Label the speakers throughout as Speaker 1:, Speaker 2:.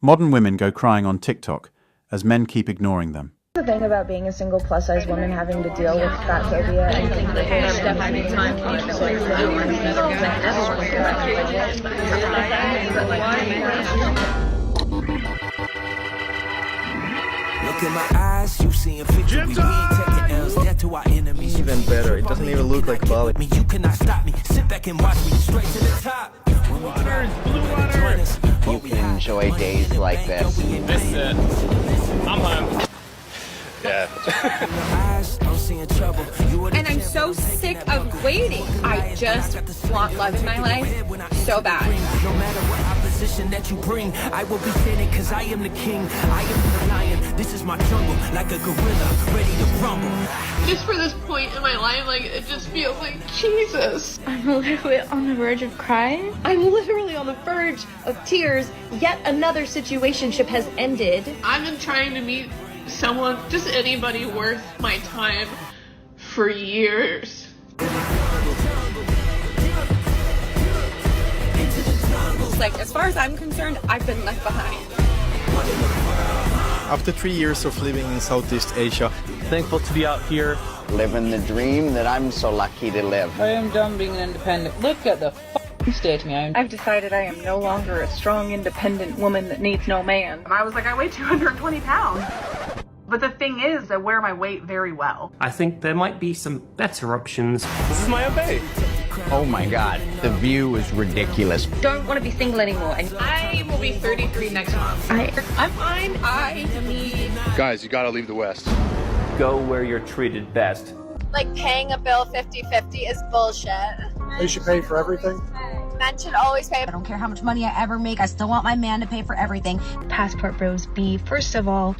Speaker 1: Modern women go crying on TikTok as men keep ignoring them.
Speaker 2: The thing about being a single plus-size woman having to deal with fat phobia and things like
Speaker 3: Look in my eyes, you seeing victory. We ain't taking L's, death to our enemies.
Speaker 4: Even better, it doesn't even look like Bali.
Speaker 3: You cannot stop me. Sit back and watch me straight to the top. Blue water.
Speaker 5: You can enjoy days like this.
Speaker 6: This is it. I'm home. Yeah.
Speaker 7: And I'm so sick of waiting. I just want love in my life so bad.
Speaker 3: No matter what opposition that you bring, I will be standing because I am the king. I am the lion. This is my jungle, like a gorilla, ready to rumble.
Speaker 8: Just for this point in my life, like, it just feels like Jesus.
Speaker 2: I'm literally on the verge of crying.
Speaker 9: I'm literally on the verge of tears. Yet another situationship has ended.
Speaker 8: I've been trying to meet someone, just anybody worth my time for years.
Speaker 7: Like, as far as I'm concerned, I've been left behind.
Speaker 4: After 3 years of living in Southeast Asia,
Speaker 6: Thankful to be out here.
Speaker 5: Living the dream that I'm so lucky to live.
Speaker 10: I am done being an independent. Look at the state of me.
Speaker 2: I've decided I am no longer a strong, independent woman that needs no man.
Speaker 11: And I was like, I weigh 220 pounds. But the thing is, I wear my weight very well.
Speaker 6: I think there might be some better options. This is my obey.
Speaker 5: Oh my God, the view is ridiculous.
Speaker 9: Don't want to be single anymore. And
Speaker 8: I will be 33 next month.
Speaker 7: I'm fine. I need...
Speaker 4: guys, you gotta leave the West.
Speaker 6: Go where you're treated best.
Speaker 12: Like, paying a bill 50-50 is bullshit.
Speaker 4: They should pay for everything.
Speaker 12: Men should always pay.
Speaker 9: I don't care how much money I ever make. I still want my man to pay for everything.
Speaker 2: Passport bros be, first of all,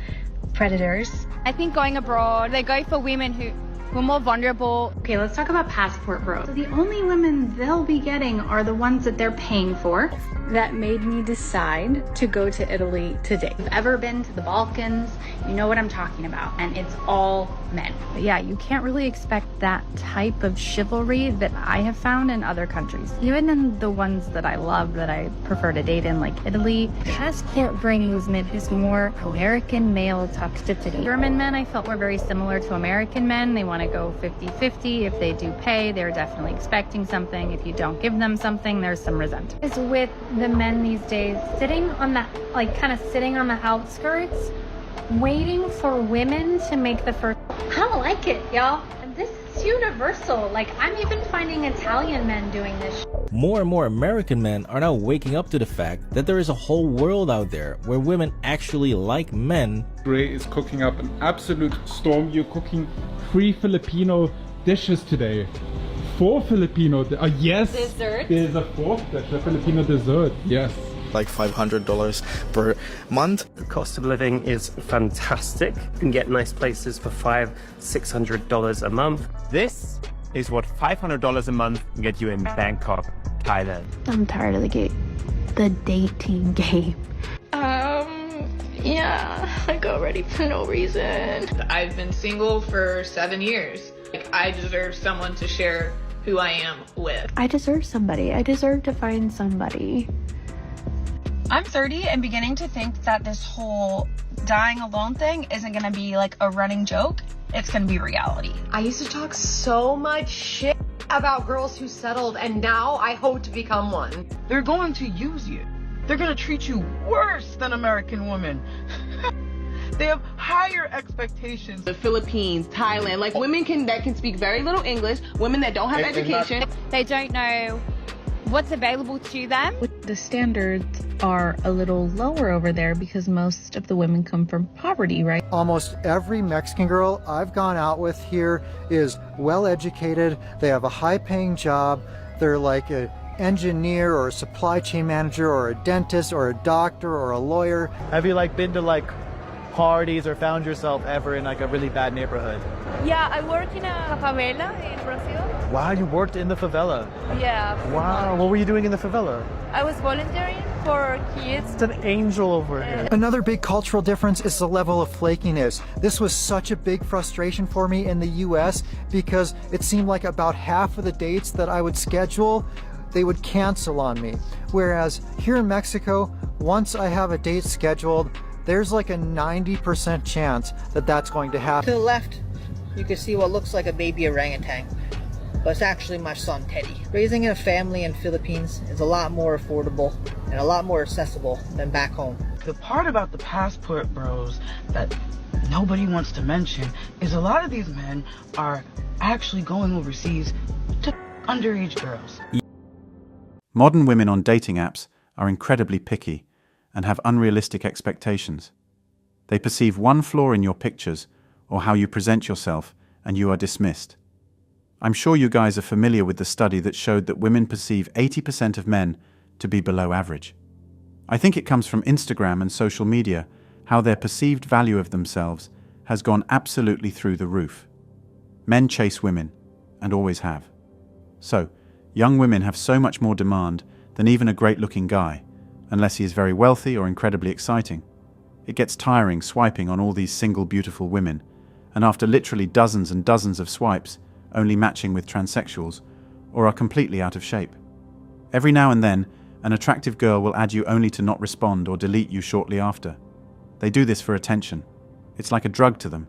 Speaker 2: predators.
Speaker 7: I think going abroad, they go for women who are more vulnerable.
Speaker 2: Okay, let's talk about passport bros. So the only women they'll be getting are the ones that they're paying for. That made me decide to go to Italy today. If you've ever been to the Balkans, you know what I'm talking about, and it's all men.
Speaker 13: But yeah, you can't really expect that type of chivalry that I have found in other countries. Even in the ones that I love, that I prefer to date in, like Italy, passport bro movement is more American male toxicity. German men I felt were very similar to American men. They want to go 50-50. If they do pay, they're definitely expecting something. If you don't give them something, there's some resentment. It's with the men these days sitting on the, like, kind of sitting on the outskirts, waiting for women to make the first.
Speaker 2: I don't like it, y'all. And this is universal. Like, I'm even finding Italian men doing this.
Speaker 14: More and more American men are now waking up to the fact that there is a whole world out there where women actually like men.
Speaker 15: Ray is cooking up an absolute storm. You're cooking 3 Filipino dishes today. 4 Filipino, yes.
Speaker 7: Dessert.
Speaker 15: There's a 4th dish, a Filipino dessert, yes.
Speaker 4: Like $500 per month.
Speaker 6: The cost of living is fantastic. You can get nice places for $500-600 a month.
Speaker 16: This is what $500 a month can get you in Bangkok, Thailand.
Speaker 13: I'm tired of the dating game.
Speaker 2: Yeah, like already for no reason.
Speaker 8: I've been single for 7 years. Like, I deserve someone to share who I am with.
Speaker 13: I deserve somebody. I deserve to find somebody.
Speaker 9: I'm 30 and beginning to think that this whole dying alone thing isn't going to be like a running joke. It's going to be reality.
Speaker 12: I used to talk so much shit about girls who settled, and now I hope to become one.
Speaker 10: They're going to use you. They're going to treat you worse than American women. They have higher expectations.
Speaker 11: The Philippines, Thailand, like women that can speak very little English, women that don't have education.
Speaker 7: They don't know what's available to them.
Speaker 2: The standards are a little lower over there because most of the women come from poverty, right?
Speaker 17: Almost every Mexican girl I've gone out with here is well educated. They have a high-paying job. They're like an engineer or a supply chain manager or a dentist or a doctor or a lawyer.
Speaker 4: Have you been to parties or found yourself ever in a really bad neighborhood?
Speaker 7: Yeah, I work in a favela in Brazil.
Speaker 4: Wow, you worked in the favela.
Speaker 7: Yeah.
Speaker 4: Wow, what were you doing in the favela?
Speaker 7: I was volunteering for kids.
Speaker 4: It's an angel over here.
Speaker 17: Another big cultural difference is the level of flakiness. This was such a big frustration for me in the US because it seemed like about half of the dates that I would schedule, they would cancel on me. Whereas here in Mexico, once I have a date scheduled, there's like a 90% chance that that's going to happen.
Speaker 18: To the left, you can see what looks like a baby orangutan, but it's actually my son Teddy. Raising a family in Philippines is a lot more affordable and a lot more accessible than back home.
Speaker 10: The part about the passport bros that nobody wants to mention is a lot of these men are actually going overseas to underage girls.
Speaker 1: Modern women on dating apps are incredibly picky and have unrealistic expectations. They perceive one flaw in your pictures or how you present yourself and you are dismissed. I'm sure you guys are familiar with the study that showed that women perceive 80% of men to be below average. I think it comes from Instagram and social media, how their perceived value of themselves has gone absolutely through the roof. Men chase women, and always have. So, young women have so much more demand than even a great-looking guy, unless he is very wealthy or incredibly exciting. It gets tiring swiping on all these single beautiful women, and after literally dozens and dozens of swipes, only matching with transsexuals, or are completely out of shape. Every now and then, an attractive girl will add you only to not respond or delete you shortly after. They do this for attention. It's like a drug to them.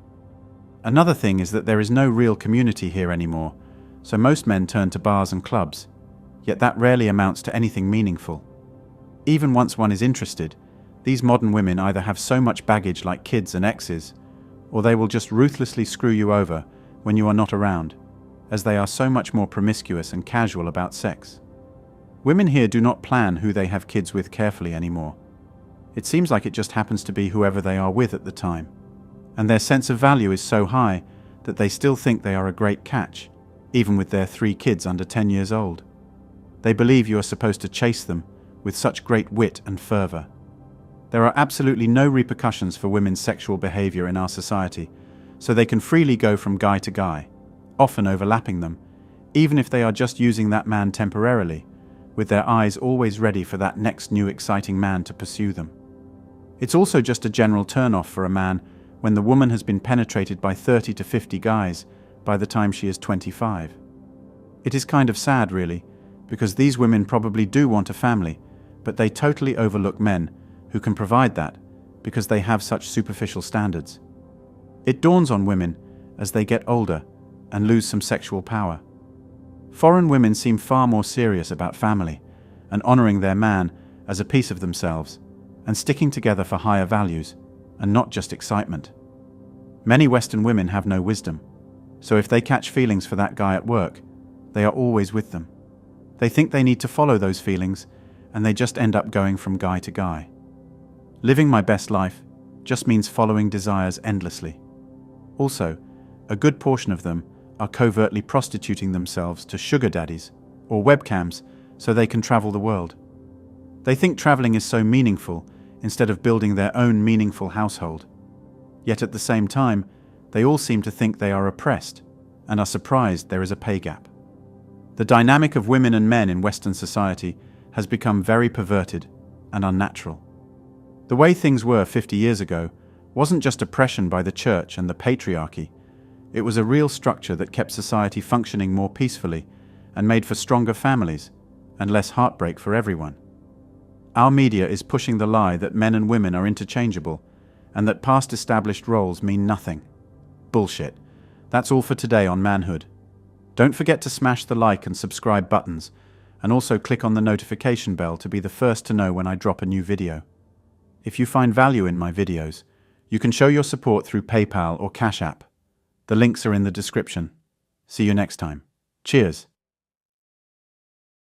Speaker 1: Another thing is that there is no real community here anymore, so most men turn to bars and clubs, yet that rarely amounts to anything meaningful. Even once one is interested, these modern women either have so much baggage like kids and exes, or they will just ruthlessly screw you over when you are not around, as they are so much more promiscuous and casual about sex. Women here do not plan who they have kids with carefully anymore. It seems like it just happens to be whoever they are with at the time, and their sense of value is so high that they still think they are a great catch, even with their 3 kids under 10 years old. They believe you are supposed to chase them with such great wit and fervor. There are absolutely no repercussions for women's sexual behavior in our society, so they can freely go from guy to guy, often overlapping them, even if they are just using that man temporarily, with their eyes always ready for that next new exciting man to pursue them. It's also just a general turn-off for a man when the woman has been penetrated by 30 to 50 guys by the time she is 25. It is kind of sad, really, because these women probably do want a family, but they totally overlook men who can provide that because they have such superficial standards. It dawns on women as they get older and lose some sexual power. Foreign women seem far more serious about family and honoring their man as a piece of themselves and sticking together for higher values and not just excitement. Many Western women have no wisdom, so if they catch feelings for that guy at work, they are always with them. They think they need to follow those feelings and they just end up going from guy to guy. Living my best life just means following desires endlessly. Also, a good portion of them are covertly prostituting themselves to sugar daddies or webcams so they can travel the world. They think traveling is so meaningful instead of building their own meaningful household. Yet at the same time, they all seem to think they are oppressed and are surprised there is a pay gap. The dynamic of women and men in Western society has become very perverted and unnatural. The way things were 50 years ago wasn't just oppression by the church and the patriarchy. It was a real structure that kept society functioning more peacefully and made for stronger families and less heartbreak for everyone. Our media is pushing the lie that men and women are interchangeable and that past established roles mean nothing. Bullshit. That's all for today on Manhood. Don't forget to smash the like and subscribe buttons, and also click on the notification bell to be the first to know when I drop a new video. If you find value in my videos, you can show your support through PayPal or Cash App. The links are in the description. See you next time. Cheers.